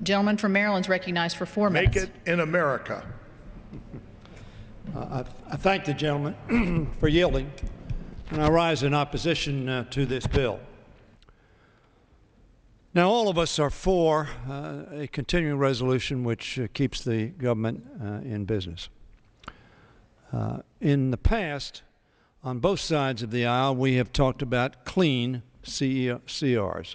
Gentleman from Maryland is recognized for 4 minutes. Make it in America. I thank the gentleman for yielding, and I rise in opposition to this bill. Now, all of us are for a continuing resolution which keeps the government in business. In the past, on both sides of the aisle, we have talked about clean CRs.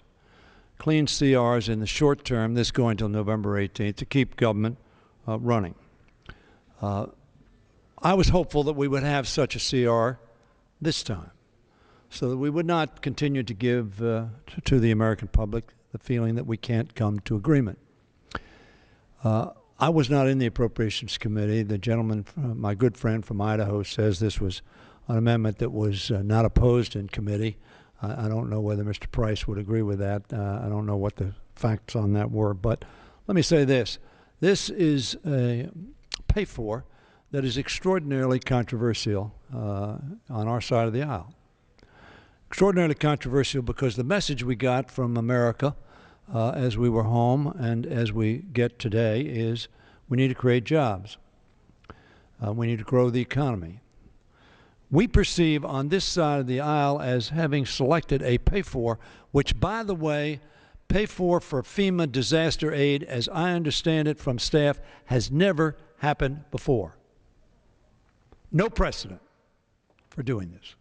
Clean CRs in the short term, this going till November 18th, to keep government running. I was hopeful that we would have such a CR this time, so that we would not continue to give to the American public the feeling that we can't come to agreement. I was not in the Appropriations Committee. The gentleman, my good friend from Idaho, says this was an amendment that was not opposed in committee. I don't know whether Mr. Price would agree with that. I don't know what the facts on that were, but let me say this. This is a pay-for that is extraordinarily controversial on our side of the aisle. Extraordinarily controversial because the message we got from America as we were home and as we get today is we need to create jobs. We need to grow the economy. We perceive on this side of the aisle as having selected a pay-for, which, by the way, pay-for FEMA disaster aid, as I understand it from staff, has never happened before. No precedent for doing this.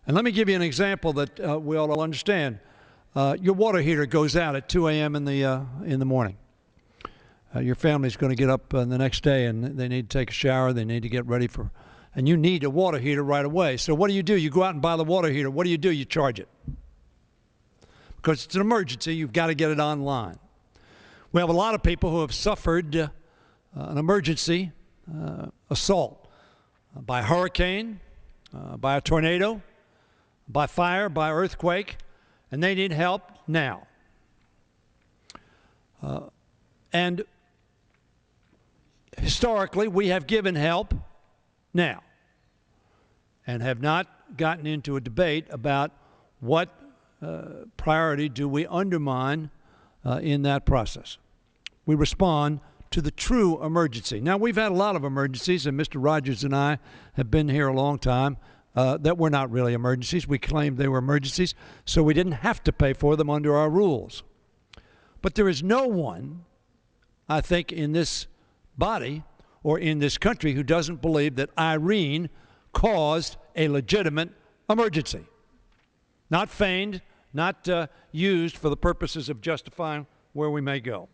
And let me give you an example that we all understand. Your water heater goes out at 2 a.m. in the morning. Your family's going to get up the next day and they need to take a shower. They need to get ready for, and you need a water heater right away. So what do? You go out and buy the water heater. What do? You charge it. Because it's an emergency, you've got to get it online. We have a lot of people who have suffered an emergency assault by hurricane, by a tornado, by fire, by earthquake, and they need help now. And historically, we have given help now and have not gotten into a debate about what priority do we undermine in that process. We respond to the true emergency. Now, we've had a lot of emergencies, and Mr. Rogers and I have been here a long time that were not really emergencies. We claimed they were emergencies, so we didn't have to pay for them under our rules. But there is no one, I think, in this body or in this country who doesn't believe that Irene caused a legitimate emergency. Not feigned, not used for the purposes of justifying where we may go.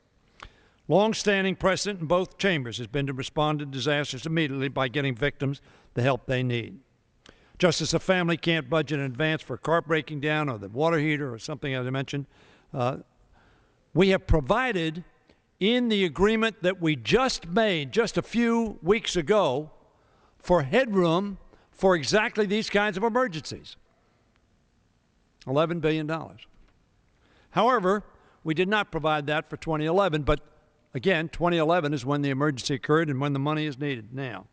Long-standing precedent in both chambers has been to respond to disasters immediately by getting victims the help they need. Just as a family can't budget in advance for a car breaking down or the water heater or something, as I mentioned, we have provided in the agreement that we just made just a few weeks ago for headroom for exactly these kinds of emergencies. $11 billion. However, we did not provide that for 2011, but again, 2011 is when the emergency occurred and when the money is needed now.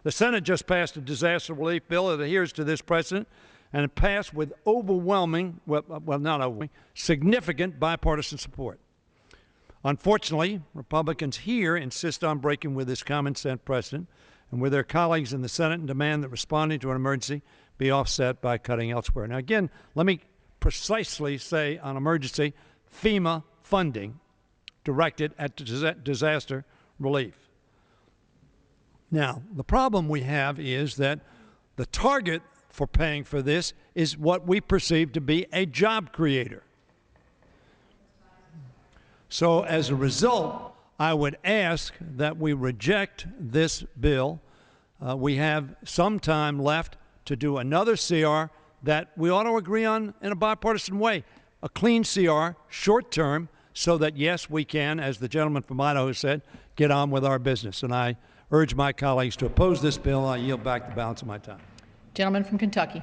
The Senate just passed a disaster relief bill that adheres to this precedent, and it passed with overwhelming, well, not overwhelming, significant bipartisan support. Unfortunately, Republicans here insist on breaking with this common sense precedent and with their colleagues in the Senate and demand that responding to an emergency be offset by cutting elsewhere. Now, again, let me precisely say on emergency, FEMA funding directed at disaster relief. Now, the problem we have is that the target for paying for this is what we perceive to be a job creator. So as a result, I would ask that we reject this bill. We have some time left to do another CR that we ought to agree on in a bipartisan way, a clean CR, short term, so that, yes, we can, as the gentleman from Idaho said, get on with our business. And I urge my colleagues to oppose this bill. I yield back the balance of my time. Gentleman from Kentucky.